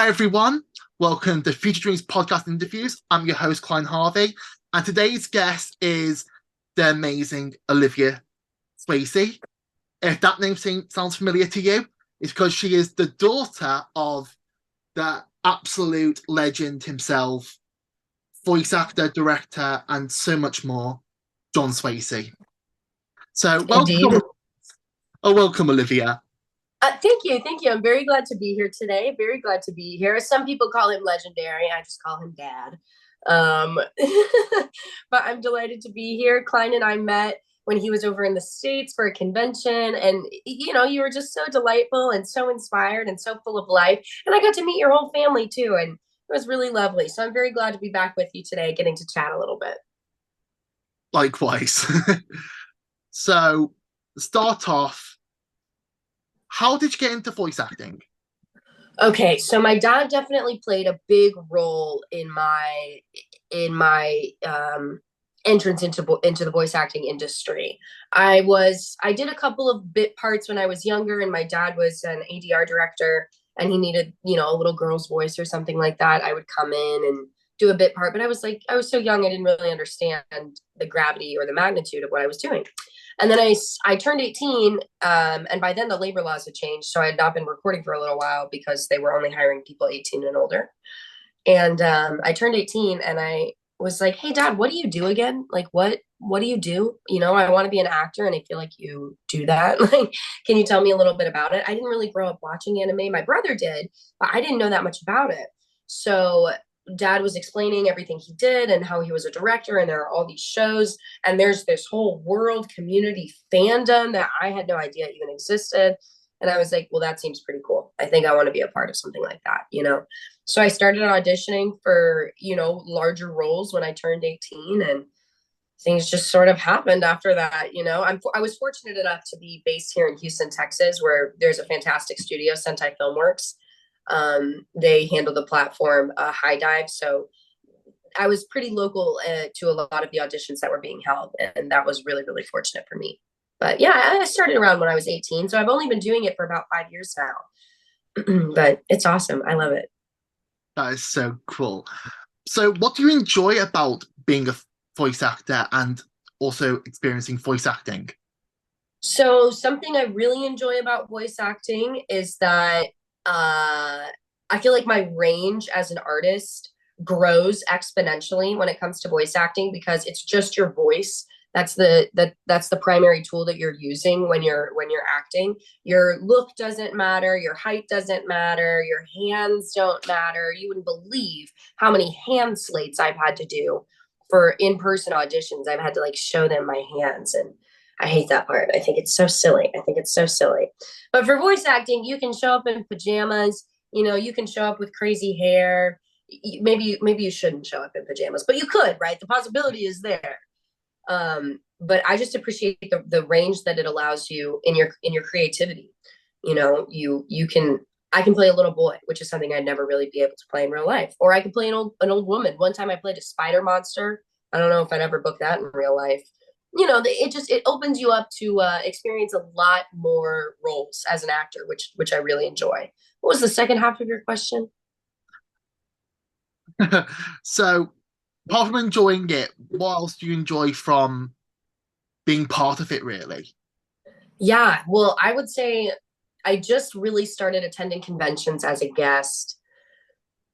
Hi, everyone. Welcome to Future Dreams podcast interviews. I'm your host, Klein Harvey, and today's guest is the amazing Olivia Swasey. If that name sounds familiar to you, it's because she is the daughter of the absolute legend himself, voice actor, director, and so much more, John Swasey. So, Indeed. welcome, Olivia. Thank you. Thank you. I'm very glad to be here today. Very glad to be here. Some people call him legendary. I just call him Dad. But I'm delighted to be here. Klein and I met when he was over in the States for a convention. And, you were just so delightful and so inspired and so full of life. And I got to meet your whole family, too. And it was really lovely. So I'm very glad to be back with you today, getting to chat a little bit. Likewise. So, start off. How did you get into voice acting? Okay, so my dad definitely played a big role in my entrance into the voice acting industry. I did a couple of bit parts when I was younger, and my dad was an ADR director, and he needed a little girl's voice or something like that. I would come in and do a bit part, but I was so young, I didn't really understand the gravity or the magnitude of what I was doing. And then I turned 18, and by then the labor laws had changed. So I had not been recording for a little while because they were only hiring people 18 and older. And I turned 18 and I was like, hey, Dad, what do you do again? Like, what do you do? I want to be an actor, and I feel like you do that. Like, can you tell me a little bit about it? I didn't really grow up watching anime. My brother did, but I didn't know that much about it. So Dad was explaining everything he did and how he was a director, and there are all these shows, and there's this whole world community fandom that I had no idea even existed. And I was like, well, that seems pretty cool. I think I want to be a part of something like that, So I started auditioning for, larger roles when I turned 18, and things just sort of happened after that. I was fortunate enough to be based here in Houston, Texas, where there's a fantastic studio, Sentai Filmworks. They handle the platform High Dive, so I was pretty local to a lot of the auditions that were being held, and that was really, really fortunate for me. But yeah, I started around when I was 18, so I've only been doing it for about 5 years now. But it's awesome. I love it. That is so cool. So, what do you enjoy about being a voice actor and also experiencing voice acting? So something I really enjoy about voice acting is that I feel like my range as an artist grows exponentially when it comes to voice acting, because it's just your voice. That's the primary tool that you're using when you're acting. Your look doesn't matter, your height doesn't matter, your hands don't matter. You wouldn't believe how many hand slates I've had to do for in-person auditions. I've had to show them my hands, and I hate that part. I think it's so silly. But for voice acting, you can show up in pajamas. You can show up with crazy hair. Maybe you shouldn't show up in pajamas, but you could, right? The possibility is there. But I just appreciate the range that it allows you in your creativity. I can play a little boy, which is something I'd never really be able to play in real life, or I could play an old woman. One time I played a spider monster. I don't know if I'd ever book that in real life. It opens you up to experience a lot more roles as an actor, which I really enjoy. What was the second half of your question? So, apart from enjoying it, what else do you enjoy from being part of it, really? Yeah, well, I would say I just really started attending conventions as a guest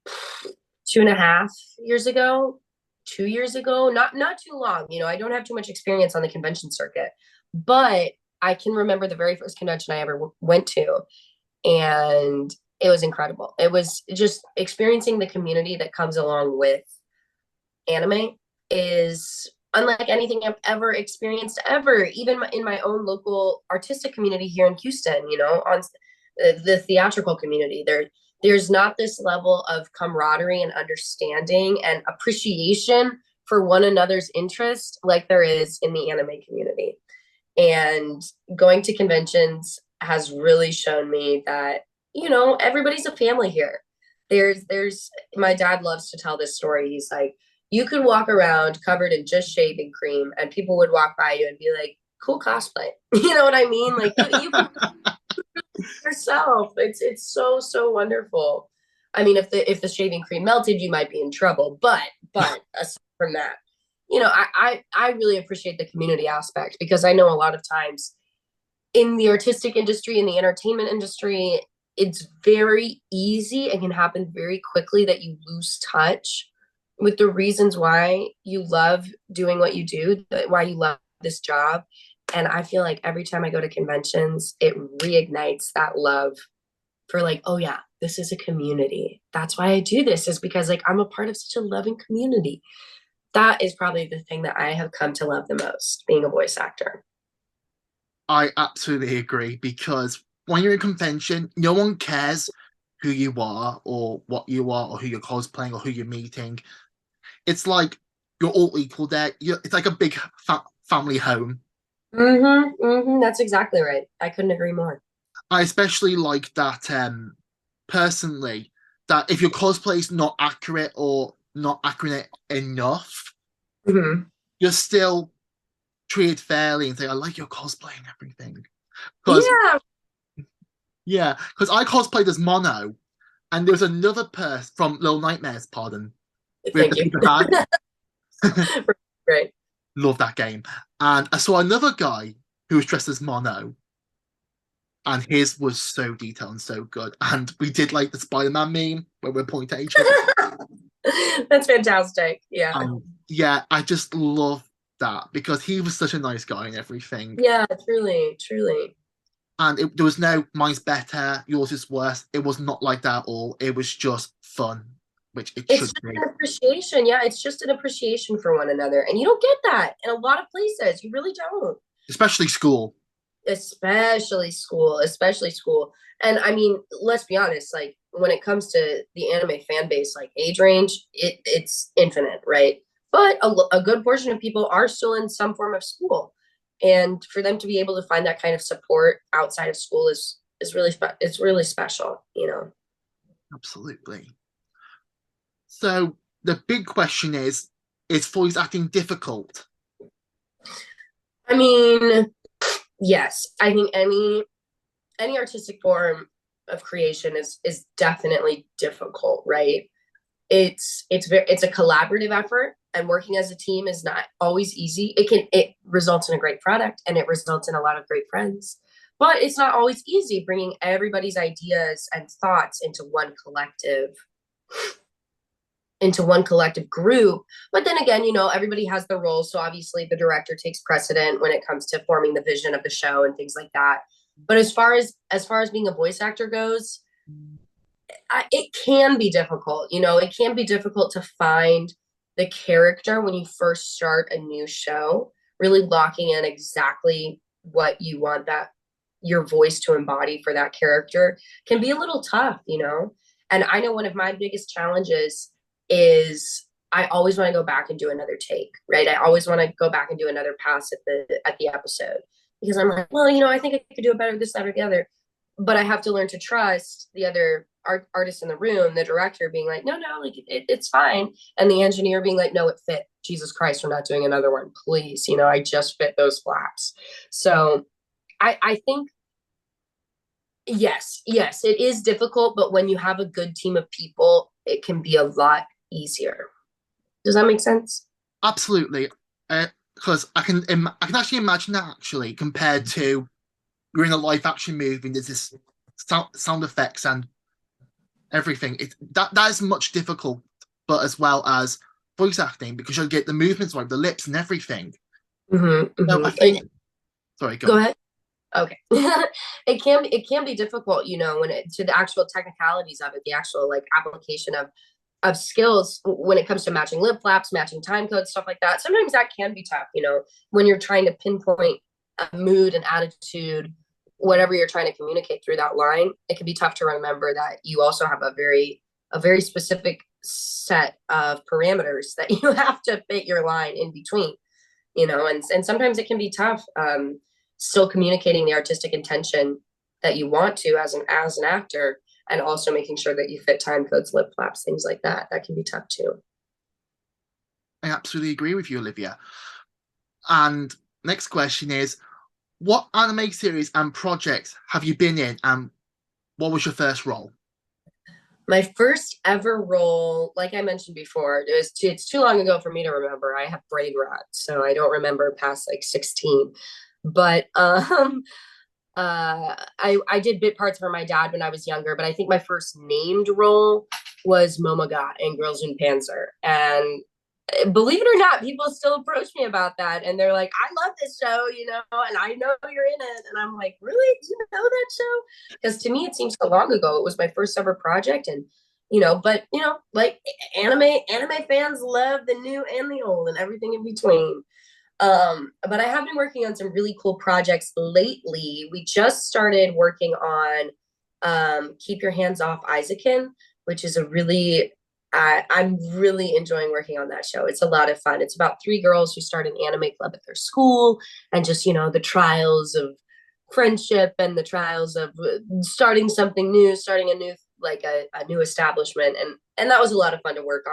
2.5 years ago, 2 years ago, not too long. I don't have too much experience on the convention circuit, but I can remember the very first convention I ever went to, and it was incredible. It was just experiencing the community that comes along with anime is unlike anything I've ever experienced ever, even in my own local artistic community here in Houston, on the theatrical community. There's not this level of camaraderie and understanding and appreciation for one another's interest like there is in the anime community. And going to conventions has really shown me that, everybody's a family here. There's my dad loves to tell this story. He's like, you could walk around covered in just shaving cream and people would walk by you and be like, cool cosplay. You know what I mean? Like you can yourself. It's so wonderful. I mean, if the shaving cream melted, you might be in trouble. But aside from that, I really appreciate the community aspect, because I know a lot of times in the artistic industry, in the entertainment industry, it's very easy and can happen very quickly that you lose touch with the reasons why you love doing what you do, why you love this job. And I feel like every time I go to conventions, it reignites that love for, like, oh yeah, this is a community. That's why I do this, is because like I'm a part of such a loving community. That is probably the thing that I have come to love the most, being a voice actor. I absolutely agree, because when you're in convention, no one cares who you are or what you are or who you're cosplaying or who you're meeting. It's like you're all equal there. It's like a big family home. That's exactly right. I couldn't agree more. I especially like that, personally, that if your cosplay is not accurate or not accurate enough, Mm-hmm. you're still treated fairly and say, I like your cosplay and everything. Because, Yeah. yeah, because I cosplayed as Mono, and there was another person from Little Nightmares, pardon, with Thank the you. paper bag. Great. Love that game. And I saw another guy who was dressed as Mono, and his was so detailed and so good. And we did like the Spider-Man meme where we're pointing at each other. That's fantastic. Yeah. Yeah, I just love that because he was such a nice guy and everything. Yeah, truly, truly. And there was no mine's better, yours is worse. It was not like that at all. It was just fun, which it It's should just be. an appreciation. Yeah, it's just an appreciation for one another. And you don't get that in a lot of places. You really don't. Especially school. Especially school, especially school. And I mean, let's be honest, like when it comes to the anime fan base, like age range, it's infinite, right? But a good portion of people are still in some form of school. And for them to be able to find that kind of support outside of school is really it's really special, you know. Absolutely. So the big question is voice acting difficult? I mean, yes, I think any artistic form of creation is definitely difficult, right? It's a collaborative effort, and working as a team is not always easy. It results in a great product, and it results in a lot of great friends, but it's not always easy bringing everybody's ideas and thoughts into one collective group. But then again, everybody has their roles, so obviously the director takes precedent when it comes to forming the vision of the show and things like that. But as far as being a voice actor goes, it can be difficult. It can be difficult to find the character when you first start a new show, really locking in exactly what you want your voice to embody for that character can be a little tough. And I know one of my biggest challenges is I always want to go back and do another take, right? I always want to go back and do another pass at the episode, because I'm like, well, I think I could do it better this, that, or the other. But I have to learn to trust the other artist in the room, the director being like, no, like it's fine. And the engineer being like, no, it fit. Jesus Christ, we're not doing another one, please. I just fit those flaps. So I think, yes, it is difficult, but when you have a good team of people, it can be a lot easier. Does that make sense? Absolutely. Because I can actually imagine that actually compared to you're in a live action movie and there's this sound effects and everything. That is much difficult, but as well as voice acting because you get the movements right, the lips and everything. So I think. Sorry, go ahead. Okay. it can be difficult, when it to the actual technicalities of it, the actual like application of skills when it comes to matching lip flaps, matching time codes, stuff like that. Sometimes that can be tough, when you're trying to pinpoint a mood and attitude, whatever you're trying to communicate through that line. It can be tough to remember that you also have a very specific set of parameters that you have to fit your line in between, and sometimes it can be tough, still communicating the artistic intention that you want to as an actor, and also making sure that you fit time codes, lip flaps, things like that. That can be tough too. I absolutely agree with you, Olivia. And next question is, what anime series and projects have you been in, and what was your first role? My first ever role, like I mentioned before, it's too long ago for me to remember. I have brain rot, so I don't remember past like 16. But I did bit parts for my dad when I was younger, but I think my first named role was Momaga in Girls in Panzer. And believe it or not, people still approach me about that, and they're like, "I love this show, and I know you're in it." And I'm like, "Really? Do you know that show?" Because to me, it seems so long ago. It was my first ever project, and but like anime fans love the new and the old and everything in between. But I have been working on some really cool projects lately. We just started working on Keep Your Hands Off Isaacin, which is a really I'm really enjoying working on that show. It's a lot of fun. It's about three girls who start an anime club at their school, and just the trials of friendship and the trials of starting something new, starting a new like a new establishment, and that was a lot of fun to work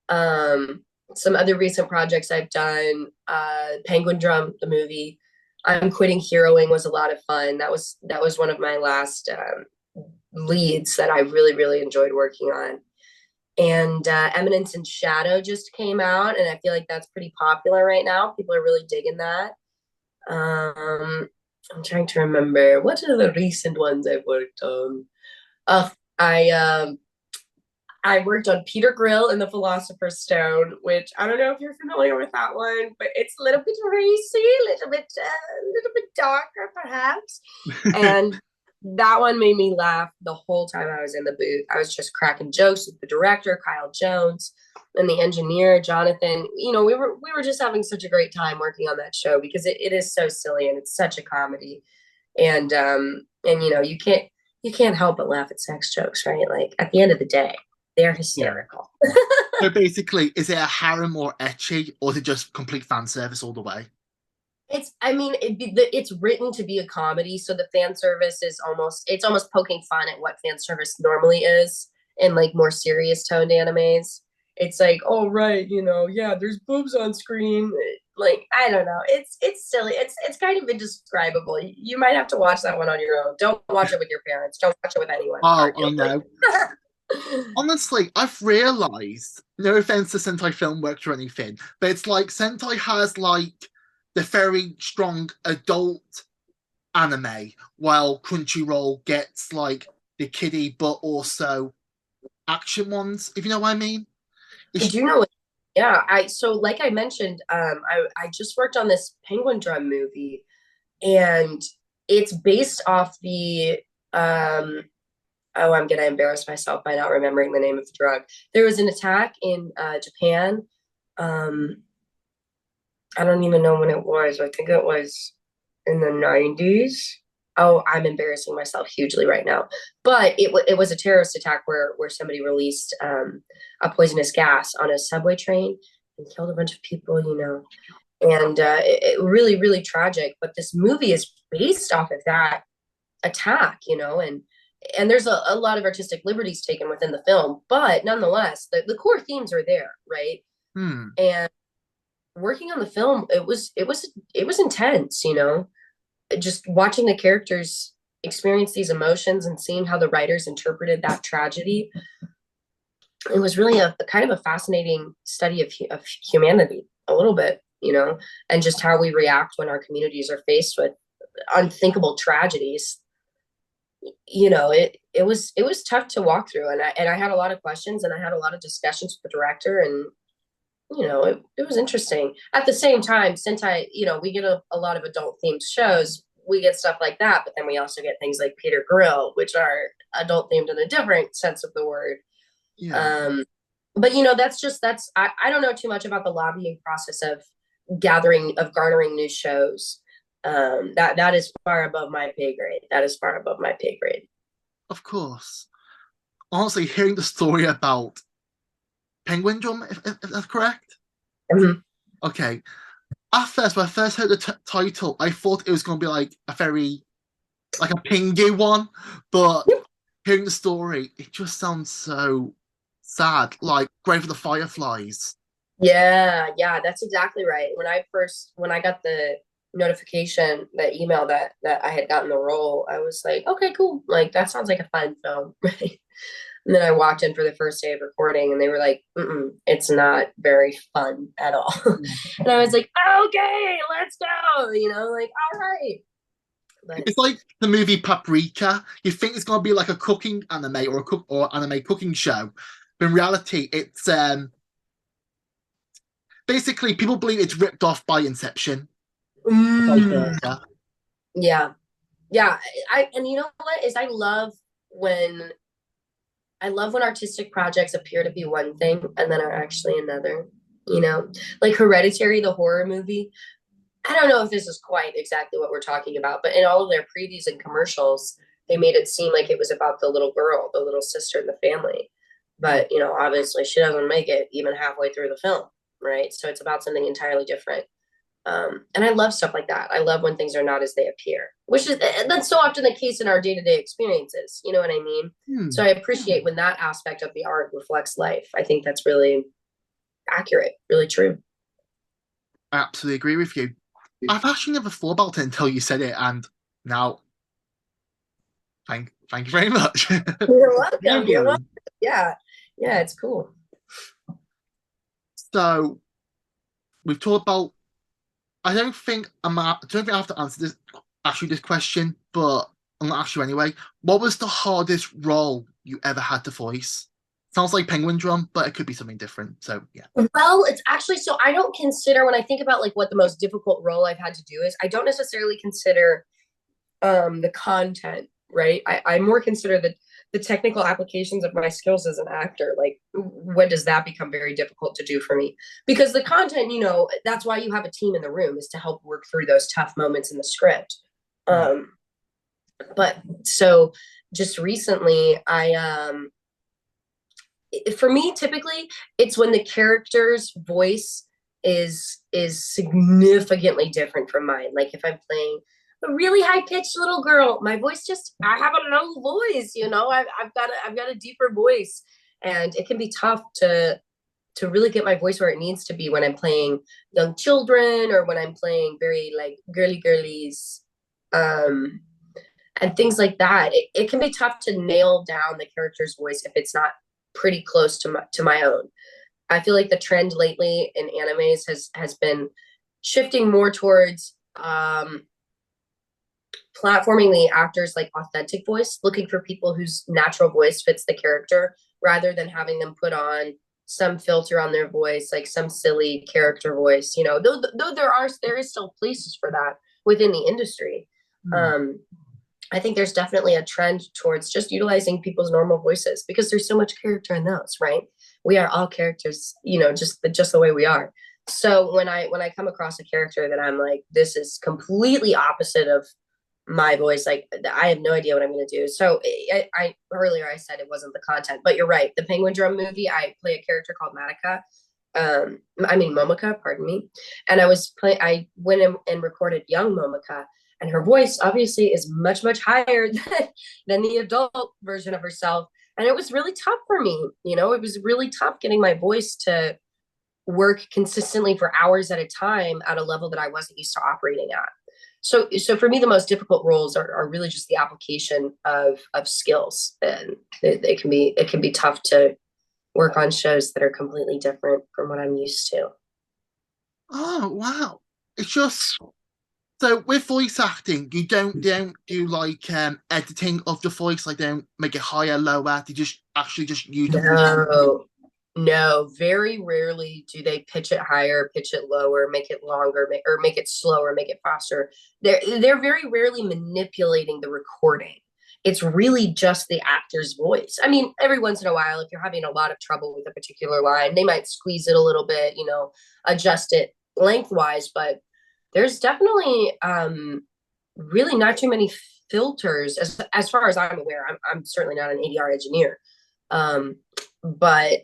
on. Some other recent projects I've done, Penguin Drum, the movie. I'm Quitting Heroing was a lot of fun. That was one of my last leads that I really, really enjoyed working on. And Eminence in Shadow just came out, and I feel like that's pretty popular right now. People are really digging that. I'm trying to remember what are the recent ones I've worked on. Uh, I I worked on Peter Grill in The Philosopher's Stone, which I don't know if you're familiar with that one, but it's a little bit racy, a little bit darker, perhaps. And that one made me laugh the whole time I was in the booth. I was just cracking jokes with the director, Kyle Jones, and the engineer, Jonathan. We were just having such a great time working on that show because it is so silly and it's such a comedy. And you can't help but laugh at sex jokes, right? Like at the end of the day, they're hysterical. Yeah. So basically, is it a harem or ecchi, or is it just complete fan service all the way? It's written to be a comedy, so the fan service is almost poking fun at what fan service normally is in like more serious toned animes. It's like, oh right, yeah, there's boobs on screen. Like I don't know, it's silly. It's kind of indescribable. You might have to watch that one on your own. Don't watch it with your parents. Don't watch it with anyone. Oh, I know. Honestly, I've realized, no offense to Sentai film works or anything, but it's like Sentai has like the very strong adult anime, while Crunchyroll gets like the kiddie but also action ones, if you know what I mean. Did you know? Yeah, so like I mentioned, I just worked on this Penguin Drum movie, and it's based off the oh, I'm gonna embarrass myself by not remembering the name of the drug. There was an attack in Japan. I don't even know when it was. I think it was in the 90s. Oh, I'm embarrassing myself hugely right now. But it was a terrorist attack where somebody released a poisonous gas on a subway train and killed a bunch of people, and it really, really tragic. But this movie is based off of that attack, and there's a lot of artistic liberties taken within the film, but nonetheless, the core themes are there, right? And working on the film, it was intense, just watching the characters experience these emotions and seeing how the writers interpreted that tragedy. It was really a kind of a fascinating study of humanity, a little bit, and just how we react when our communities are faced with unthinkable tragedies. It was tough to walk through, and I had a lot of questions, and I had a lot of discussions with the director, and it was interesting. At the same time, Sentai, we get a lot of adult themed shows. We get stuff like that, but then we also get things like Peter Grill, which are adult themed in a different sense of the word. Yeah. But I don't know too much about the lobbying process of garnering new shows. That is far above my pay grade. That is far above my pay grade. Of course. Honestly, hearing the story about Penguin Drum, if that's correct. Mhm. Okay. At first, when I first heard the title, I thought it was going to be like a very, like a Pingu one, but hearing the story, it just sounds so sad, like Grave of the Fireflies. Yeah, that's exactly right. When I got the notification, the email that I had gotten the role, I was like, okay, cool. Like that sounds like a fun film, right? And then I walked in for the first day of recording and they were like, it's not very fun at all. And I was like, okay, let's go. You know, like, all right. But It's like the movie Paprika. You think it's gonna be like a cooking anime or anime cooking show, but in reality, it's basically people believe it's ripped off by Inception. yeah. Yeah. And you know what is I love when artistic projects appear to be one thing and then are actually another, you know, like Hereditary, the horror movie. I don't know if this is quite exactly what we're talking about, but in all of their previews and commercials, they made it seem like it was about the little girl, the little sister in the family. But, you know, obviously she doesn't make it even halfway through the film, right? So it's about something entirely different. And I love stuff like that. I love when things are not as they appear, that's so often the case in our day-to-day experiences. You know what I mean? So I appreciate when that aspect of the art reflects life. I think that's really accurate, really true. I absolutely agree with you. I've actually never thought about it until you said it, and now thank you very much. You're welcome. You're welcome. Yeah. Yeah, it's cool. So we've talked about I don't think I have to ask you this question, but I'm gonna ask you anyway. What was the hardest role you ever had to voice? Sounds like Penguin Drum, but it could be something different. So yeah. Well, it's actually so I don't consider when I think about like what the most difficult role I've had to do is, I don't necessarily consider the content, right? I more consider the technical applications of my skills as an actor. Like, when does that become very difficult to do for me? Because the content, you know, that's why you have a team in the room, is to help work through those tough moments in the script. But so just recently, for me, typically, it's when the character's voice is significantly different from mine. Like if I'm playing a really high pitched little girl, my voice I have a low voice, you know. I've got a deeper voice, and it can be tough to really get my voice where it needs to be when I'm playing young children or when I'm playing very like girlies, and things like that. It can be tough to nail down the character's voice if it's not pretty close to my own. I feel like the trend lately in animes has been shifting more towards platforming the actors like authentic voice, looking for people whose natural voice fits the character rather than having them put on some filter on their voice, like some silly character voice, you know, though there is still places for that within the industry. I think there's definitely a trend towards just utilizing people's normal voices because there's so much character in those, right? We are all characters, you know, just the way we are. So when I come across a character that I'm like, this is completely opposite of my voice, like I have no idea what I'm going to do. So I earlier I said it wasn't the content, but you're right. The Penguin Drum movie, I play a character called Momika, pardon me. And I went in and recorded young Momika, and her voice obviously is much, much higher than the adult version of herself. And it was really tough for me. You know, it was really tough getting my voice to work consistently for hours at a time at a level that I wasn't used to operating at. So for me, the most difficult roles are really just the application of skills. And it can be tough to work on shows that are completely different from what I'm used to. Oh, wow. It's just so with voice acting, you don't do like editing of the voice, like don't make it higher, lower. You just actually just use the voice. No, very rarely do they pitch it higher, pitch it lower, make it longer, or make it slower, make it faster. They're very rarely manipulating the recording. It's really just the actor's voice. I mean, every once in a while, if you're having a lot of trouble with a particular line, they might squeeze it a little bit, you know, adjust it lengthwise, but there's definitely really not too many filters as far as I'm aware. I'm certainly not an ADR engineer. But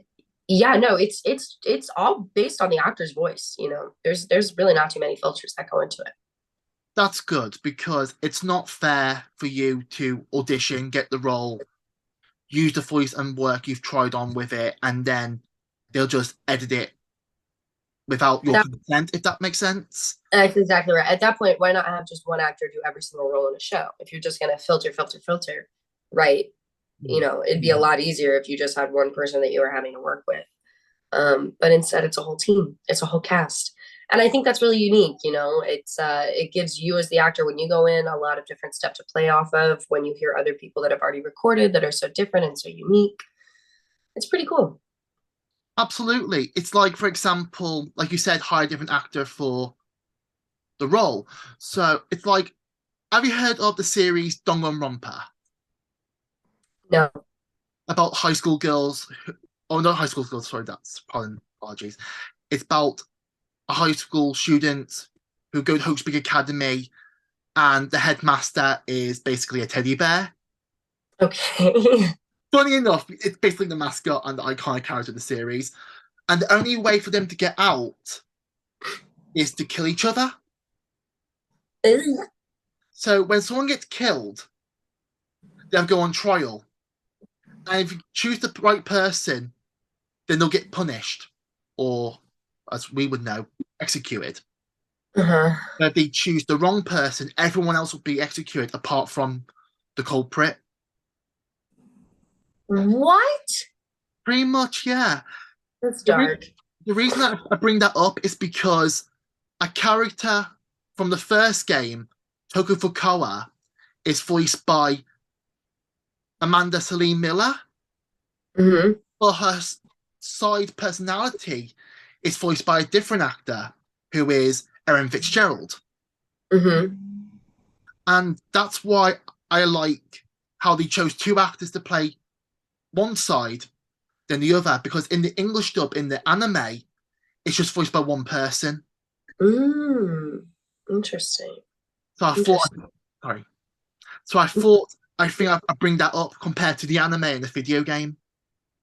yeah, no, it's all based on the actor's voice, you know. There's really not too many filters that go into it. That's good because it's not fair for you to audition, get the role, use the voice and work you've tried on with it, and then they'll just edit it without your consent, if that makes sense. That's exactly right. At that point, why not have just one actor do every single role in a show? If you're just gonna filter, right? You know, it'd be a lot easier if you just had one person that you were having to work with. But instead it's a whole team, it's a whole cast. And I think that's really unique, you know. It gives you as the actor, when you go in, a lot of different stuff to play off of when you hear other people that have already recorded that are so different and so unique. It's pretty cool. Absolutely. It's like, for example, like you said, hire a different actor for the role. So it's like, have you heard of the series Danganronpa? No. About high school girls. Oh, not high school girls, sorry, that's pardon, apologies. It's about a high school student who go to Hope's Big Academy, and the headmaster is basically a teddy bear. Okay. Funny enough, it's basically the mascot and the iconic character of the series. And the only way for them to get out is to kill each other. So when someone gets killed, they'll go on trial. And if you choose the right person, then they'll get punished, or, as we would know, executed. Uh-huh. But if they choose the wrong person, everyone else will be executed apart from the culprit. What? Pretty much, yeah. That's dark. The reason that I bring that up is because a character from the first game, Toko Fukawa, is voiced by Amanda Celine Miller, Mm-hmm. but her side personality is voiced by a different actor who is Erin Fitzgerald. Mm-hmm. And that's why I like how they chose two actors to play one side than the other, because in the English dub, in the anime, it's just voiced by one person. Interesting. So I thought, sorry. So I think I bring that up compared to the anime and the video game.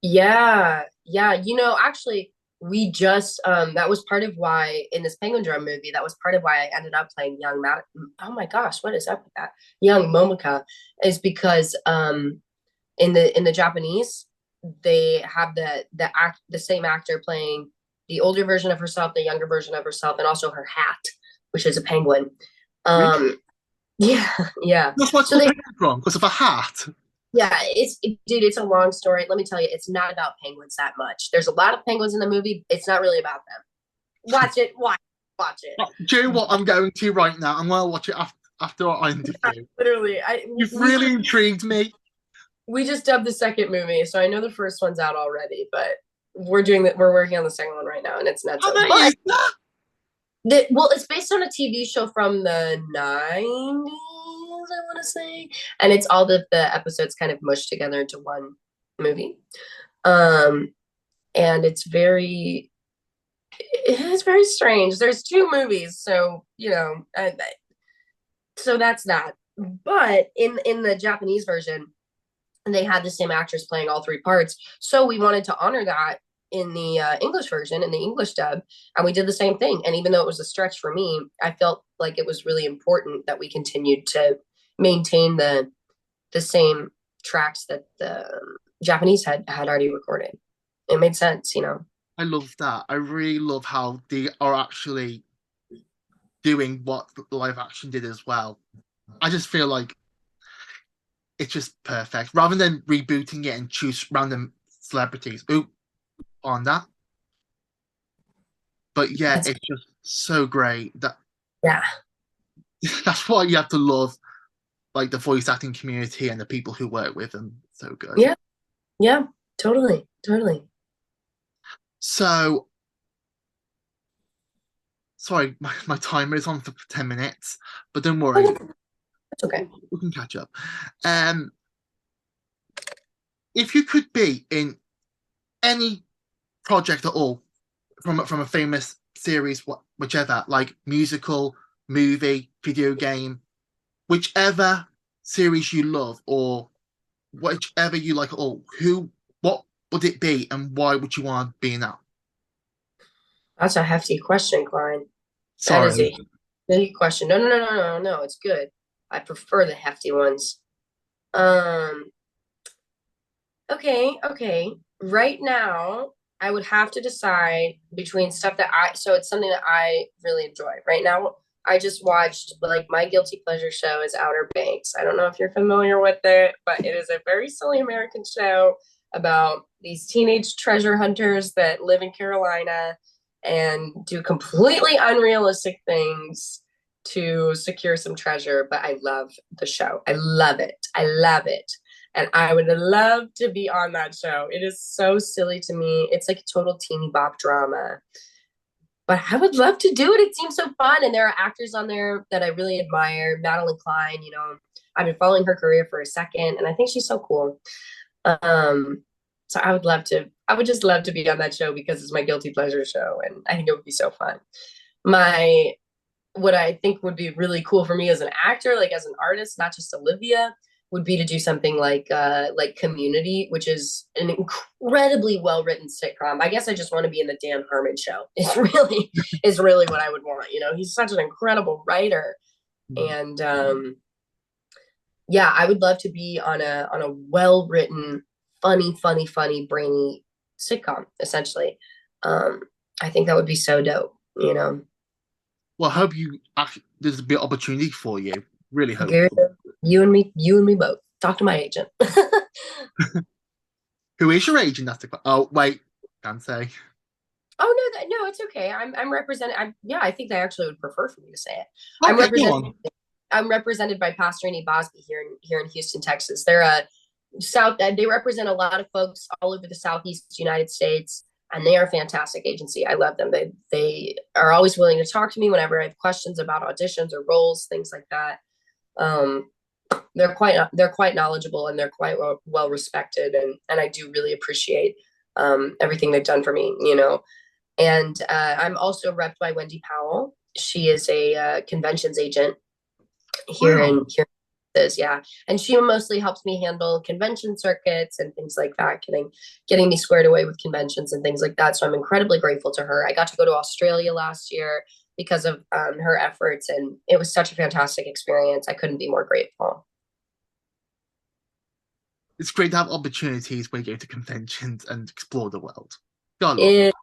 Yeah, yeah. You know, actually, we just that was part of why in this Penguin Drum movie, that was part of why I ended up playing young Matt. Oh my gosh, what is up with that? Young Momika is because in the Japanese, they have the same actor playing the older version of herself, the younger version of herself, and also her hat, which is a penguin. Really? Um, yeah, yeah. That's why it's So called they Penguin Drum, because of a hat. yeah, dude, it's a long story. Let me tell you, it's not about penguins that much. There's a lot of penguins in the movie. It's not really about them. Watch it, watch it. Do you know what I'm going to right now? I'm going to watch it after our Yeah, interview. literally, You've really intrigued me. we just dubbed the second movie, so I know the first one's out already, but we're working on the second one right now, and it's nuts. How about But you? well, it's based on a TV show from the 90s, I want to say, and it's all the episodes kind of mushed together into one movie. Um, and it's very strange. There's two movies, so you know, so that's that. But in the Japanese version, they had the same actors playing all three parts, so we wanted to honor that in the English version, in the English dub, and we did the same thing. And even though it was a stretch for me, I felt like it was really important that we continued to maintain the same tracks that the Japanese had already recorded. It made sense, you know. I love that. I really love how they are actually doing what the live action did as well. I just feel like it's just perfect. Rather than rebooting it and choose random celebrities. Ooh, on that. But yeah, That's, it's just so great. yeah. That's why you have to love like the voice acting community and the people who work with them. So good. Yeah. Yeah. Totally. Totally. So sorry, my timer is on for 10 minutes, but don't worry, It's okay. we can catch up. Um, if you could be in any project at all from a famous series, whichever, like musical, movie, video game, whichever series you love or whichever you like at all, what would it be and why would you want to be in that? That's a hefty question, Klein. That is Sorry. a big question. No. It's good. I prefer the hefty ones. Um, okay. Right now, I would have to decide between stuff so it's something that I really enjoy. Right now, I just watched, like, my guilty pleasure show is Outer Banks. I don't know if you're familiar with it, but it is a very silly American show about these teenage treasure hunters that live in Carolina and do completely unrealistic things to secure some treasure. But I love the show. I love it. I love it. And I would love to be on that show. It is so silly to me. It's like a total teeny bop drama. But I would love to do it. It seems so fun. And there are actors on there that I really admire. Madeline Klein, I've been following her career for a second, and I think she's so cool. So I would just love to be on that show because it's my guilty pleasure show, and I think it would be so fun. What I think would be really cool for me as an actor, like as an artist, not just Olivia, would be to do something like Community, which is an incredibly well written sitcom. I guess I just want to be in the Dan Harmon show. Is really what I would want. He's such an incredible writer, and yeah, I would love to be on a well written, funny, brainy sitcom. Essentially, I think that would be so dope. Well, I hope there's a bit of opportunity for you. Really hope. Girl, you and me both. Talk to my agent. Who is your agent? Oh, wait, can't say. Oh no, it's okay. I'm represented. I think they actually would prefer for me to say it. Okay, I'm represented by Pastorini Bosby here in Houston, Texas. They're they represent a lot of folks all over the Southeast United States, and they are a fantastic agency. I love them. They are always willing to talk to me whenever I have questions about auditions or roles, things like that. They're quite knowledgeable, and they're quite well respected, and I do really appreciate everything they've done for me. And I'm also repped by Wendy Powell. She is a conventions agent here in yeah, and she mostly helps me handle convention circuits and things like that, getting me squared away with conventions and things like that. So I'm incredibly grateful to her. I got to go to Australia last year because of her efforts, and it was such a fantastic experience. I couldn't be more grateful. It's great to have opportunities where you go to conventions and explore the world. It's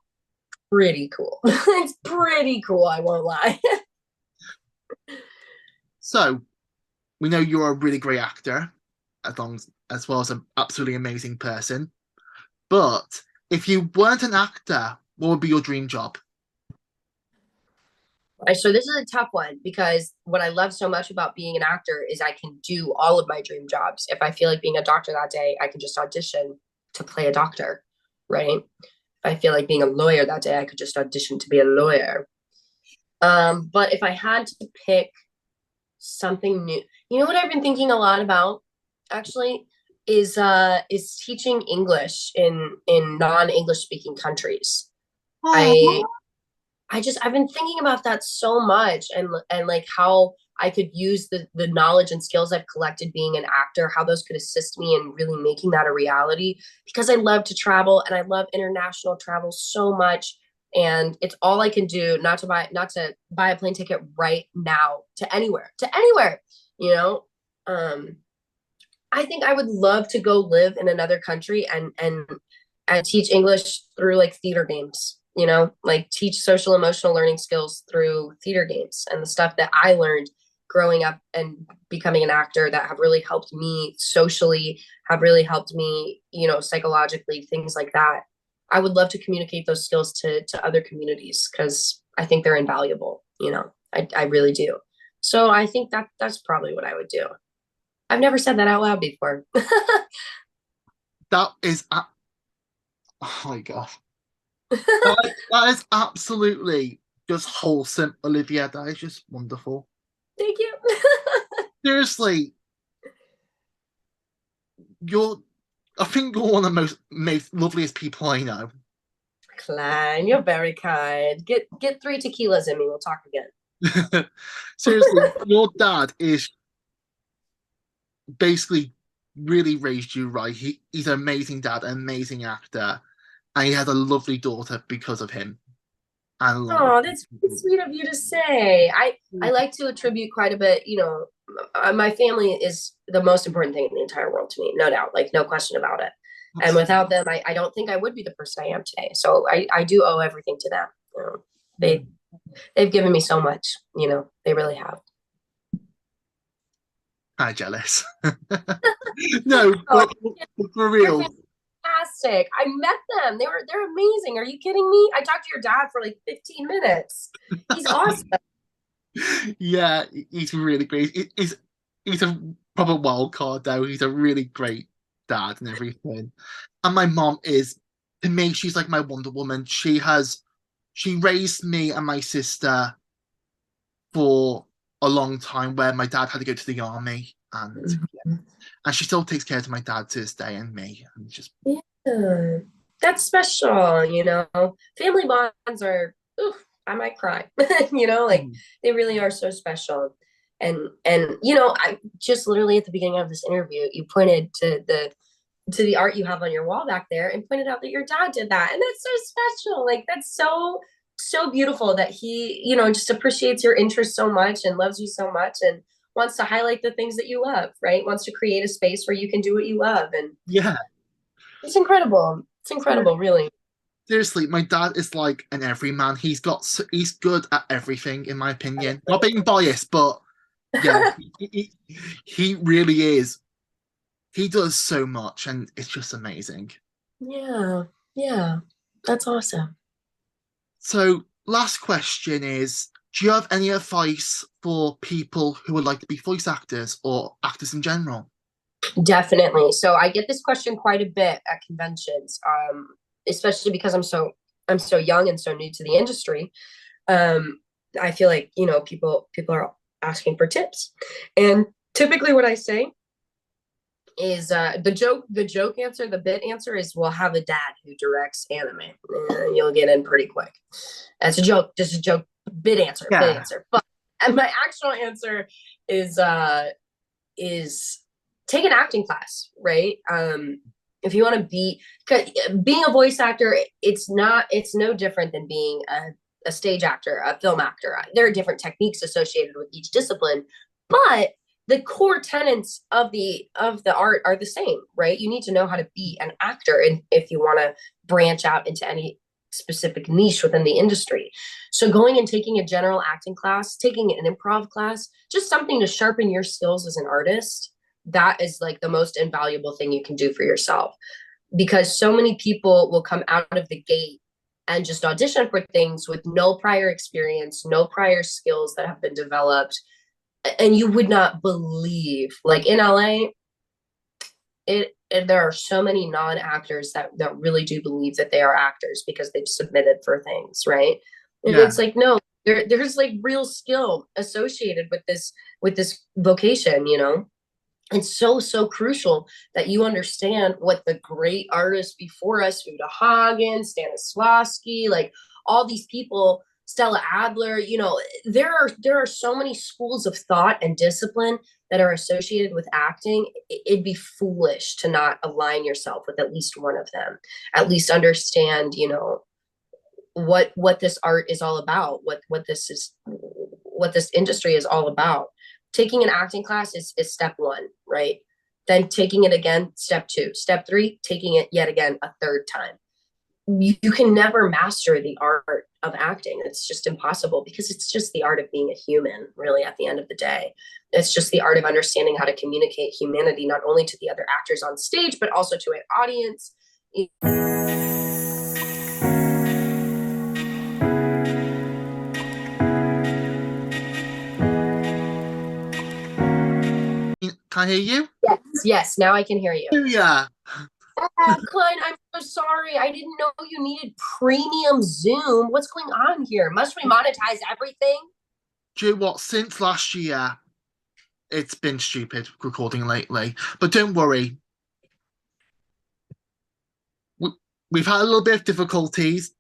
pretty cool. It's pretty cool, I won't lie. So, we know you're a really great actor, as well as an absolutely amazing person. But if you weren't an actor, what would be your dream job? So this is a tough one because what I love so much about being an actor is I can do all of my dream jobs. If I feel like being a doctor that day, I can just audition to play a doctor, right? If I feel like being a lawyer that day, I could just audition to be a lawyer. But if I had to pick something new, what I've been thinking a lot about actually is teaching English in non-English speaking countries. I've been thinking about that so much, and like how I could use the knowledge and skills I've collected being an actor, how those could assist me in really making that a reality, because I love to travel and I love international travel so much. And it's all I can do not to buy a plane ticket right now to anywhere. I think I would love to go live in another country and teach English through like theater games, like teach social emotional learning skills through theater games and the stuff that I learned growing up and becoming an actor that have really helped me socially, have really helped me, psychologically, things like that. I would love to communicate those skills to other communities because I think they're invaluable. I really do. So I think that's probably what I would do. I've never said that out loud before. That is, oh my God. That is absolutely just wholesome, Olivia. That is just wonderful. Thank you. Seriously, I think you're one of the most loveliest people I know. Klein, you're very kind. Get 3 tequilas in me. We'll talk again. Seriously, your dad is basically really raised you right. He's an amazing dad, an amazing actor, and he has a lovely daughter because of him. Oh, that's sweet of you to say. I like to attribute quite a bit, my family is the most important thing in the entire world to me, no doubt, like no question about it. And without them, I don't think I would be the person I am today. So I do owe everything to them. they've given me so much, you know, they really have. I'm jealous. No, Oh, but for they're real. fantastic. I met them. They're amazing. Are you kidding me? I talked to your dad for like 15 minutes. He's awesome. Yeah, he's really great. He's a proper wild card though. He's a really great dad and everything. And my mom is, to me, she's like my Wonder Woman. She raised me and my sister for a long time where my dad had to go to the army, and she still takes care of my dad to this day and me, and just Yeah, that's special, you know. Family bonds are, oof, I might cry, you know, like they really are so special. And you know, I just literally at the beginning of this interview, you pointed to the art you have on your wall back there and pointed out that your dad did that. And that's so special. Like that's so beautiful that he, you know, just appreciates your interest so much and loves you so much and wants to highlight the things that you love, right? Wants to create a space where you can do what you love. And yeah. it's incredible. It's incredible, really. Seriously, my dad is like an everyman. He's good at everything, in my opinion. Not being biased, but yeah, he really is. He does so much, and it's just amazing. Yeah, yeah, that's awesome. So, last question is: do you have any advice for people who would like to be voice actors or actors in general? Definitely. So I get this question quite a bit at conventions, especially because I'm so young and so new to the industry. Um, I feel like, you know, people are asking for tips, and typically what I say is the joke answer, the bit answer is, well, have a dad who directs anime. You'll get in pretty quick. That's a joke, just a joke. Bit answer, Yeah. bit answer. But and my actual answer is take an acting class, right? If you want to being a voice actor, it's no different than being a stage actor, a film actor. There are different techniques associated with each discipline, but the core tenets of the art are the same, right? You need to know how to be an actor, and if you want to branch out into any specific niche within the industry. So going and taking a general acting class, taking an improv class, just something to sharpen your skills as an artist, that is like the most invaluable thing you can do for yourself. Because so many people will come out of the gate and just audition for things with no prior experience, no prior skills that have been developed. And you would not believe, like in LA, there are so many non-actors that really do believe that they are actors because they've submitted for things, right? And Yeah. it's like, no, there's like real skill associated with this vocation, you know. It's so crucial that you understand what the great artists before us, Uta Hagen, Stanislavski, like all these people, Stella Adler, you know, there are so many schools of thought and discipline that are associated with acting. It'd be foolish to not align yourself with at least one of them. At least understand, you know, what this art is all about, what this industry is all about. Taking an acting class is step one, right? Then taking it again, step two. Step three, taking it yet again a third time. You can never master the art of acting. It's just impossible because it's just the art of being a human, really, at the end of the day. It's just the art of understanding how to communicate humanity, not only to the other actors on stage, but also to an audience. Can I hear you? Yes, now I can hear you. Yeah. Klein, I'm so sorry. I didn't know you needed premium Zoom. What's going on here? Must we monetize everything? Do you know what? Since last year, it's been stupid recording lately. But don't worry. We've had a little bit of difficulties,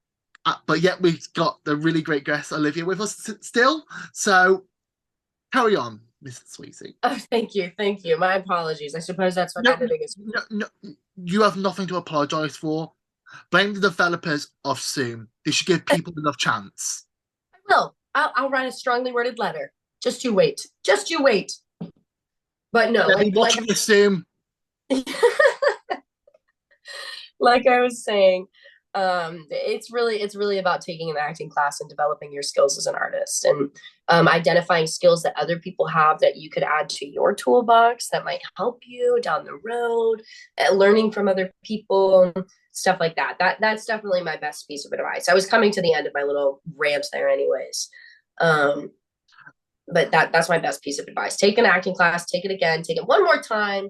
but yet we've got the really great guest, Olivia, with us still. So carry on, Mr. Swasey. Oh, thank you. Thank you. My apologies. I suppose that's what editing is. No, you have nothing to apologize for. Blame the developers of Zoom. They should give people enough chance. I will. I'll write a strongly worded letter. Just you wait. Just you wait. But no, They'll be watching this Zoom. Like I was saying, It's really about taking an acting class and developing your skills as an artist, and identifying skills that other people have that you could add to your toolbox that might help you down the road, and learning from other people, stuff like that. That's definitely my best piece of advice. I was coming to the end of my little rant there anyways. But that's my best piece of advice. Take an acting class, take it again, take it one more time,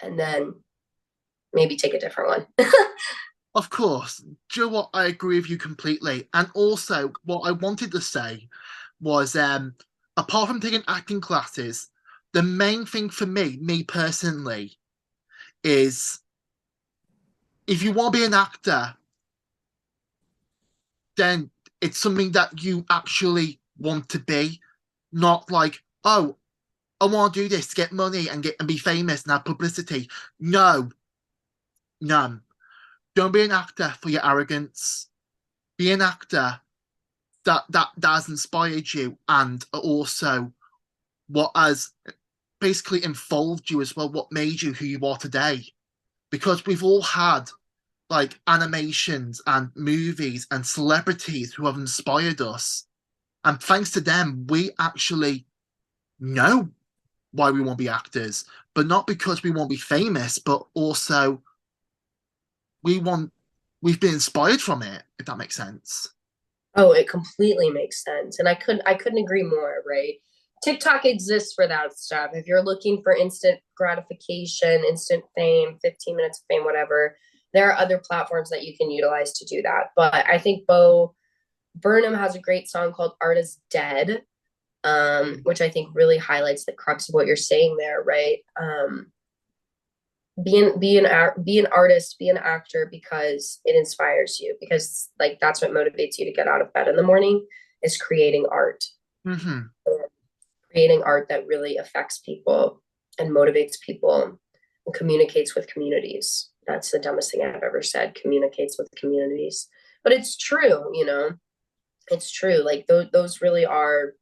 and then maybe take a different one. Of course. Do you know what? I agree with you completely. And also, what I wanted to say was, apart from taking acting classes, the main thing for me personally, is if you want to be an actor, then it's something that you actually want to be, not like, oh, I want to do this to get money and be famous and have publicity. No, no. Don't be an actor for your arrogance. Be an actor that has inspired you, and also what has basically involved you as well, what made you who you are today. Because we've all had like animations and movies and celebrities who have inspired us. And thanks to them, we actually know why we want to be actors, but not because we want to be famous, but also we've been inspired from it, if that makes sense. Oh, it completely makes sense. And I couldn't agree more, right? TikTok exists for that stuff. If you're looking for instant gratification, instant fame, 15 minutes of fame, whatever, there are other platforms that you can utilize to do that. But I think Bo Burnham has a great song called Art is Dead, which I think really highlights the crux of what you're saying there, right? Be an artist, be an actor, because it inspires you, because like that's what motivates you to get out of bed in the morning, is creating art. Mm-hmm. Creating art that really affects people and motivates people and communicates with communities. That's the dumbest thing I've ever said, communicates with communities. But it's true, it's true. Like those really are,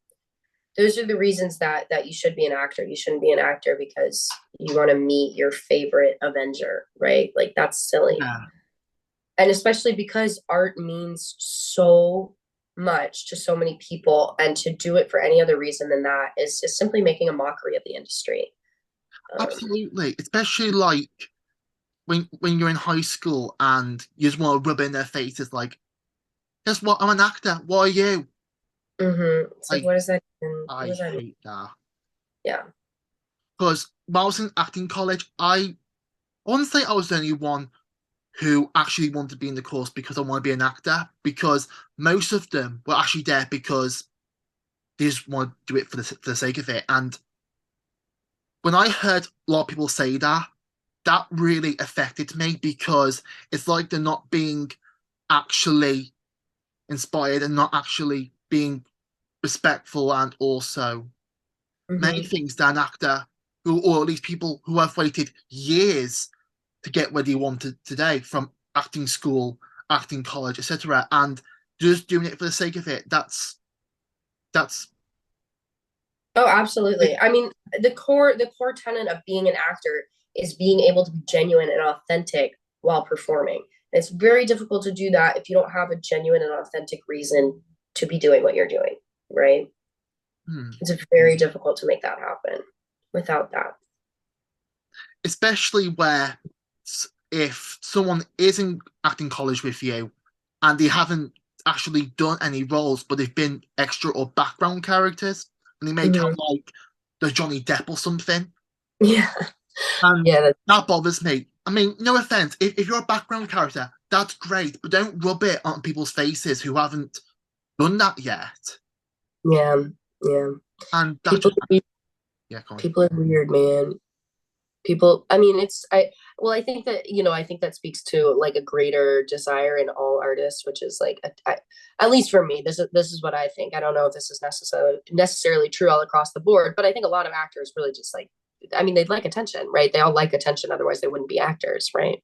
those are the reasons that you should be an actor. You shouldn't be an actor because you want to meet your favorite Avenger, right? Like that's silly. Yeah. And especially because art means so much to so many people, and to do it for any other reason than that is just simply making a mockery of the industry. Absolutely. Especially like when you're in high school and you just want to rub in their faces like, guess what? I'm an actor. What are you? It's like, what does that mean? What I does that mean? hate that. Yeah. Because when I was in acting college, I wouldn't say I was the only one who actually wanted to be in the course because I want to be an actor, because most of them were actually there because they just want to do it for the sake of it. And when I heard a lot of people say that, that really affected me, because it's like they're not being actually inspired and not actually being respectful, and also many things that an actor who, or at least people who have waited years to get where they wanted today, from acting school, acting college, etc., and just doing it for the sake of it. That's Oh, absolutely. I mean, the core tenet of being an actor is being able to be genuine and authentic while performing. And it's very difficult to do that if you don't have a genuine and authentic reason to be doing what you're doing, right? It's very difficult to make that happen without that. especially where if someone is in acting college with you and they haven't actually done any roles, but they've been extra or background characters, and they make out like the Johnny Depp or something. Yeah. And Yeah. that bothers me. I mean, no offense, if you're a background character, that's great, but don't rub it on people's faces who haven't done that yet. Yeah. Yeah. And that People, just, yeah, come on. people are weird, man. People, I mean, I think that, I think that speaks to like a greater desire in all artists, which is like, at least for me, this is what I think. I don't know if this is necessarily true all across the board, but I think a lot of actors really just like, I mean, they'd like attention, right? They all like attention, otherwise they wouldn't be actors, right?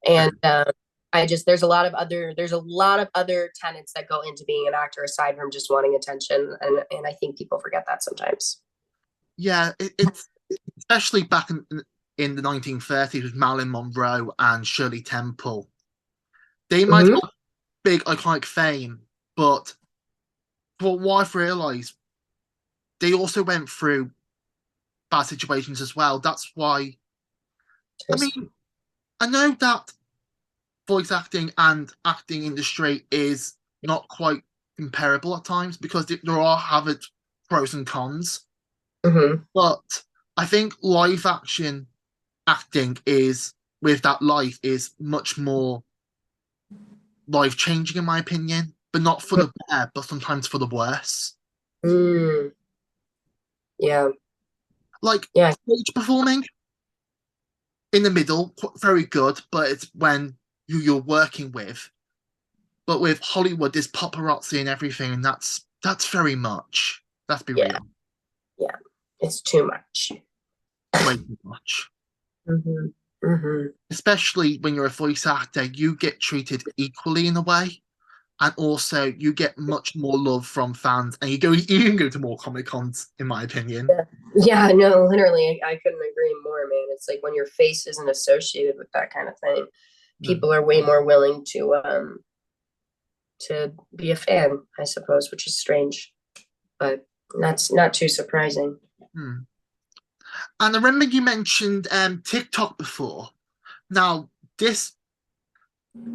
And there's a lot of other tenets that go into being an actor aside from just wanting attention, and I think people forget that sometimes. Yeah, it's especially back in the 1930s with Marilyn Monroe and Shirley Temple. They might Hmm. have big iconic fame, but what I've realised, they also went through bad situations as well. That's why, I mean, I know that voice acting and acting industry is not quite comparable at times because there are have its pros and cons. Hmm. But I think live action acting is with that life is much more life changing in my opinion, but not for the better, but sometimes for the worse. Mm, yeah, Like yeah, stage performing in the middle, very good, but it's when who you're working with. But with Hollywood, there's paparazzi and everything, and that's very much. Let's be yeah, real, yeah. It's too much. way too much. Hmm. Hmm. Especially when you're a voice actor, you get treated equally in a way, and also you get much more love from fans, and you can go to more Comic Cons, in my opinion. Yeah. Yeah, no, literally, I couldn't agree more, man. It's like when your face isn't associated with that kind of thing, Mm. people are way more willing to be a fan, I suppose, which is strange, but that's not too surprising. Mm. And I remember you mentioned TikTok before. Now, this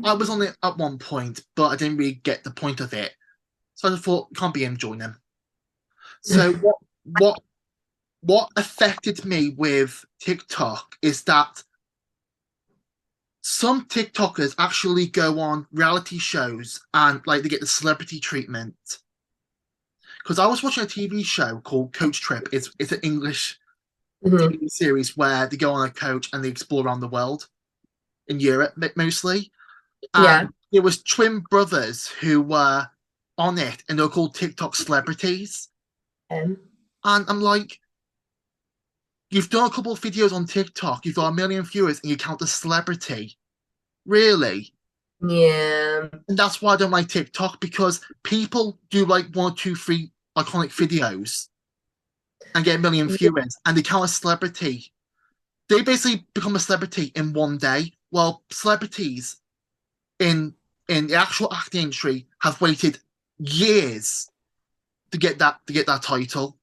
I was on it at one point, but I didn't really get the point of it. So I thought, can't be him, join him. So what what affected me with TikTok is that some TikTokers actually go on reality shows and like they get the celebrity treatment. Because I was watching a TV show called Coach Trip. It's an English Hmm. TV series where they go on a coach and they explore around the world in Europe mostly. Yeah. And it was twin brothers who were on it, and they were called TikTok celebrities. Um, And I'm like, you've done a couple of videos on TikTok, you've got a million viewers, and you count as celebrity. Really? yeah. And that's why I don't like TikTok because people do like one, two, three iconic videos and get a million viewers, and they count as celebrity. They basically become a celebrity in one day. Well, celebrities in the actual acting industry have waited years to get that title.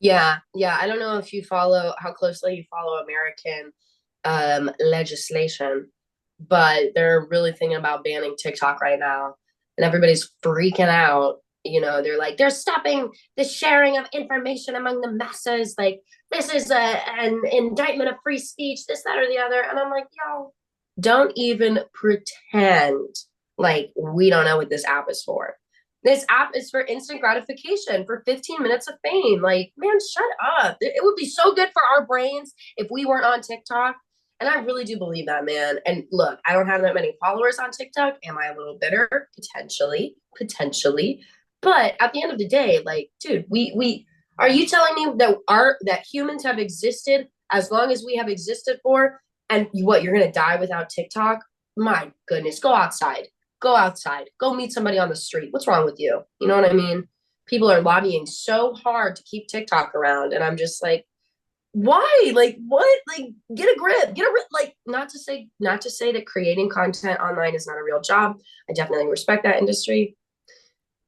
Yeah, yeah. I don't know if you follow how closely you follow American legislation, but they're really thinking about banning TikTok right now, and everybody's freaking out. You know, they're like, they're stopping the sharing of information among the masses. Like, this is an indictment of free speech, this, that, or the other. And I'm like, yo, don't even pretend like we don't know what this app is for. This app is for instant gratification, for 15 minutes of fame. Like, man, shut up. It would be so good for our brains if we weren't on TikTok. And I really do believe that, man. And look, I don't have that many followers on TikTok. Am I a little bitter? Potentially, potentially. But at the end of the day, like, dude, we are you telling me that humans have existed as long as we have existed for, and what, you're gonna die without TikTok? My goodness, go outside. Go outside. Go meet somebody on the street. What's wrong with you? You know what I mean? People are lobbying so hard to keep TikTok around, and I'm just like, why? Like, what? Like, get a grip. Get a grip. Like, not to say that creating content online is not a real job. I definitely respect that industry.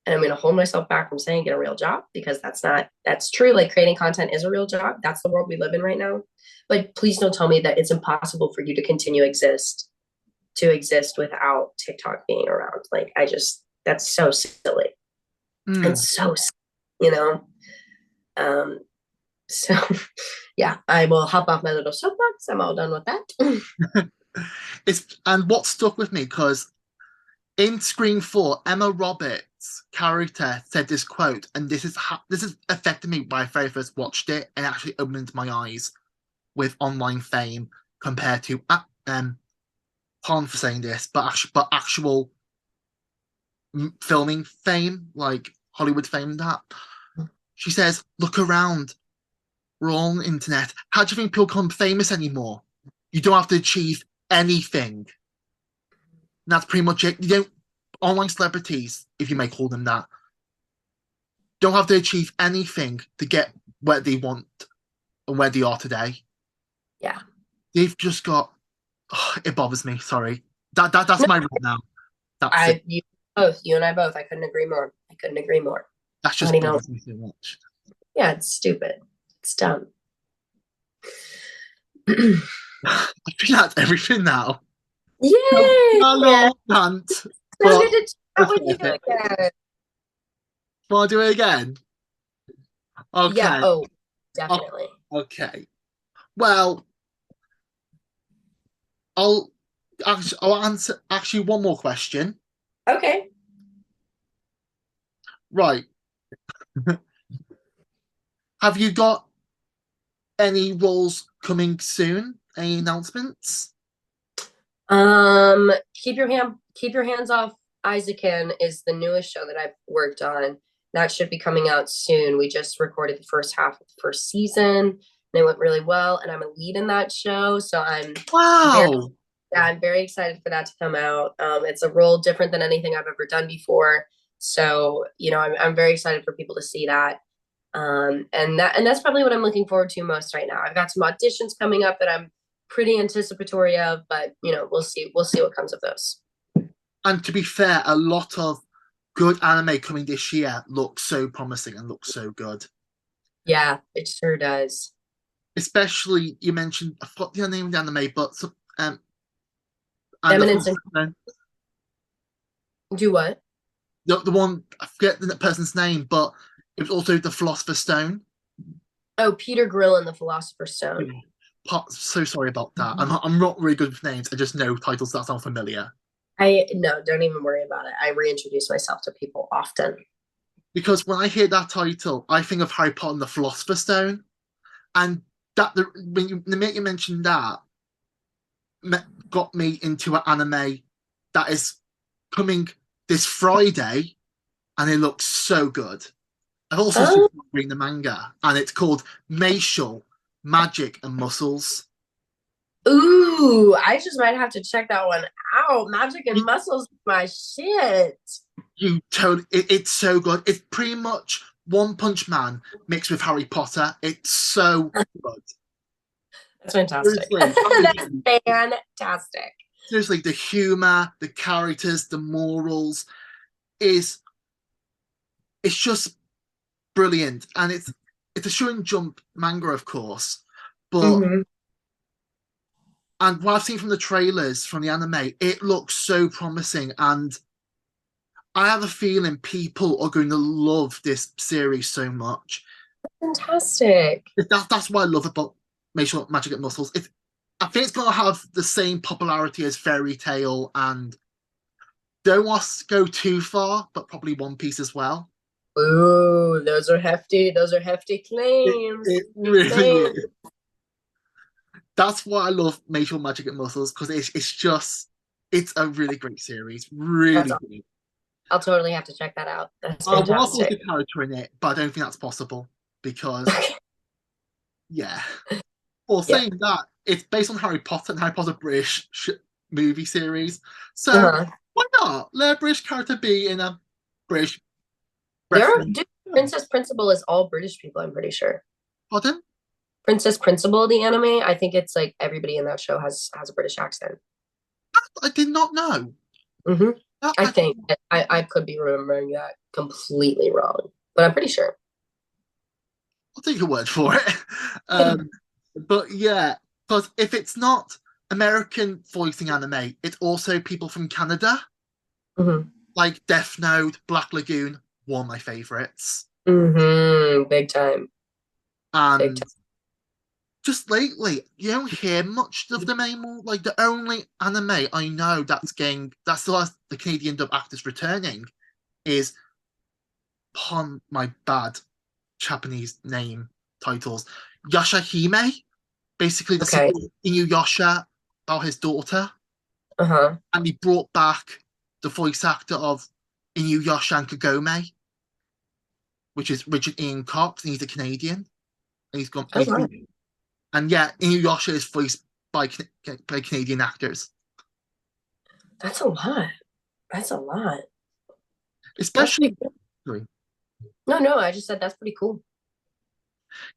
And I'm going to hold myself back from saying get a real job, because that's true. Like, creating content is a real job. That's the world we live in right now. But please don't tell me that it's impossible for you to continue to exist without TikTok being around. Like, that's so silly and Mm. so, you know. Um, so yeah, I will hop off my little soapbox. I'm all done with that. It's and what stuck with me because in Scream 4, Emma Roberts' character said this quote, and this has affected me when I very first watched it, and actually opened my eyes with online fame compared to pardon for saying this, but actual filming fame, like Hollywood fame. That she says, "Look around, we're all on the internet. How do you think people become famous anymore? You don't have to achieve anything. And that's pretty much it. You don't online celebrities, if you may call them that, don't have to achieve anything to get where they want and where they are today. Yeah. They've just got. Oh, it bothers me. Sorry. That's No, my rule now. That's it. you and I both. I couldn't agree more. I couldn't agree more. That's I don't just even know. bothers me so much. Yeah, it's stupid. It's dumb. I think that's everything now. Yay! A long rant, So but good to chat with you again. want to do it again? Okay. Yeah. Oh, definitely. Okay. Well, I'll I'll answer actually one more question. Okay. Right. Have you got any roles coming soon? Any announcements? Keep your hands off Isaacon is the newest show that I've worked on. That should be coming out soon. We just recorded the first half of the first season, and it went really well. And I'm a lead in that show, so Wow. I'm very excited for that to come out. It's a role different than anything I've ever done before, so I'm very excited for people to see that. And that's probably what I'm looking forward to most right now. I've got some auditions coming up that I'm pretty anticipatory of, but we'll see what comes of those. And to be fair, a lot of good anime coming this year looks so promising and looks so good. Yeah, it sure does. Especially you mentioned, I forgot the name of the anime, but and Eminence and do what? The one, I forget the person's name, but it was also the Philosopher's Stone. Oh, Peter Grill and the Philosopher's Stone. So sorry about that. I'm not really good with names. I just know titles that sound familiar. No, don't even worry about it. I reintroduce myself to people often. Because when I hear that title, I think of Harry Potter and the Philosopher's Stone. And the minute you mentioned that, got me into an anime that is coming this Friday, and it looks so good. I've also started reading the manga, and it's called Macial Magic and Muscles. Ooh, I just might have to check that one out. Magic and Muscles, my shit. It's so good. It's pretty much One Punch Man mixed with Harry Potter. It's so good. That's fantastic. That's fantastic. Seriously, the humor, the characters, the morals it's just brilliant. And it's a Shonen Jump manga, of course, but and what I've seen from the trailers from the anime, it looks so promising, and I have a feeling people are going to love this series so much. Fantastic. That's what I love about Magic and Muscles. I think it's going to have the same popularity as Fairy Tail, and don't want to go too far, but probably One Piece as well. Ooh, those are hefty. Those are hefty claims. It really is. That's why I love Magic and Muscles, because it's a really great series. Really great. I'll totally have to check that out. That's fantastic. I fantastic. was the character in it, but I don't think that's possible because, yeah. Well, saying that, it's based on Harry Potter, and Harry Potter British movie series. So why not let a British character be in a British? Princess Principal is all British people, I'm pretty sure. Pardon? Princess Principal, the anime, I think it's like everybody in that show has a British accent. I did not know. I think I could be remembering that completely wrong, but I'm pretty sure. I'll take your word for it. But yeah, because if it's not American voicing anime, it's also people from Canada, like Death Note, Black Lagoon, one of my favorites. Big time. And Big time. Just lately, you don't hear much of them anymore. Like the only anime I know that still has the Canadian dub actors returning is, upon my bad Japanese name titles, Yashahime, basically the sequel to Inuyasha about his daughter. And he brought back the voice actor of Inuyasha and Kagome, which is Richard Ian Cox, and he's a Canadian. And he's gone. And yeah, Inuyasha is voiced by Canadian actors. That's a lot. Especially. No, I just said that's pretty cool.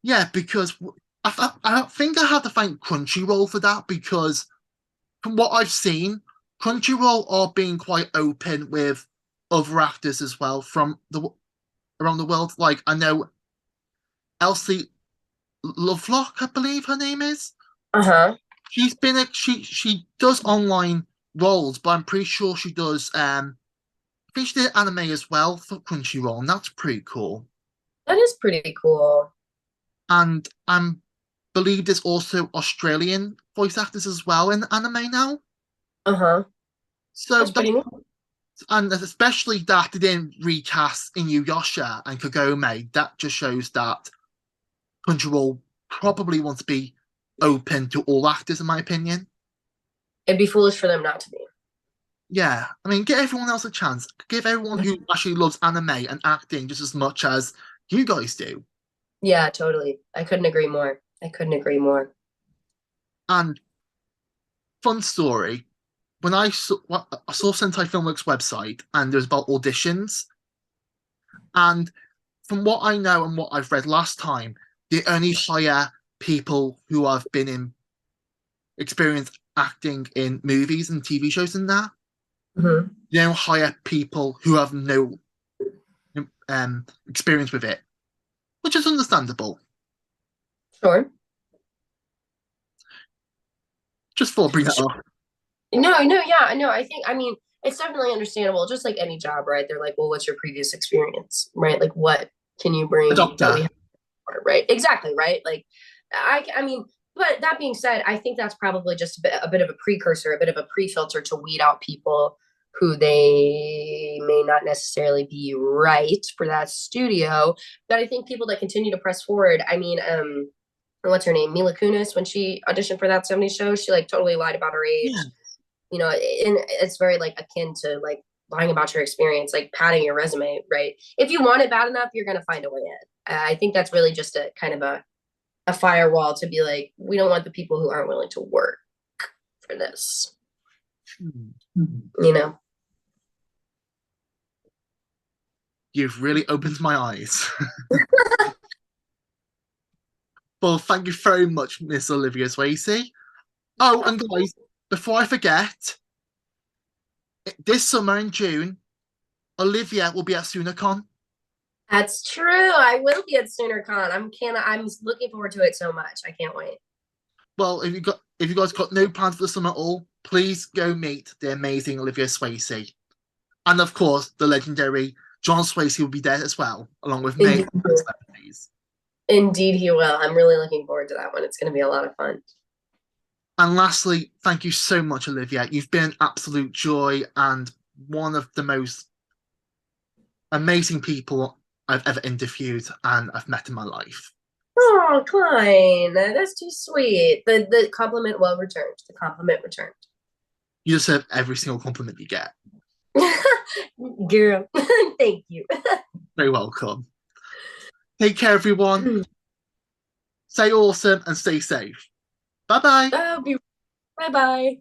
Yeah, because I think I have to thank Crunchyroll for that, because from what I've seen, Crunchyroll are being quite open with other actors as well from around the world. Like I know Elsie Lovelock, I believe her name is. Uh-huh. She does online roles, but I'm pretty sure she does I think she did anime as well for Crunchyroll, and that's pretty cool. That is pretty cool. And I believe there's also Australian voice actors as well in anime now. Uh-huh. So That's that, pretty neat. and especially that they didn't recast Inuyasha and Kagome, that just shows that Crunchyroll probably wants to be open to all actors, in my opinion. It'd be foolish for them not to be. Yeah, I mean, give everyone else a chance. Give everyone who actually loves anime and acting just as much as you guys do. Yeah, totally. I couldn't agree more. I couldn't agree more. And fun story, when I saw Sentai Filmworks website and it was about auditions, and from what I know and what I've read last time, they only hire people who have been in experienced acting in movies and TV shows and that. Hmm. They don't hire people who have no experience with it, which is understandable. Sure. Just thought I'd bring that up. No, yeah, no, I mean, it's definitely understandable, just like any job, right? They're like, well, what's your previous experience, right? Like, what can you A bring that we doctor. have, right? Exactly, right? Like, I mean, but that being said, I think that's probably just a bit of a precursor, a bit of a pre-filter to weed out people who they may not necessarily be right for that studio. But I think people that continue to press forward, I mean, what's her name? Mila Kunis, when she auditioned for that 70s show, she like totally lied about her Yeah. age. You know, and it's very like akin to like lying about your experience, like padding your resume, right? If you want it bad enough, you're gonna find a way in. I think that's really just a kind of a firewall to be like, we don't want the people who aren't willing to work for this. You know? You've really opened my eyes. Well, thank you very much, Miss Olivia Swasey. Oh, and guys, before I forget, this summer in June, Olivia will be at SoonerCon. That's true. I will be at SoonerCon. I'm looking forward to it so much. I can't wait. Well, if you guys got no plans for the summer at all, please go meet the amazing Olivia Swasey. And of course, the legendary John Swasey will be there as well, along with me Indeed, and celebrities. indeed he will. I'm really looking forward to that one. It's going to be a lot of fun. And lastly, thank you so much, Olivia. You've been an absolute joy and one of the most amazing people I've ever interviewed and I've met in my life. Oh, Klein, that's too sweet. The compliment well returned. The compliment returned. You deserve every single compliment you get. Girl, thank you. Very welcome. Take care, everyone. Stay awesome and stay safe. Bye bye. Bye bye.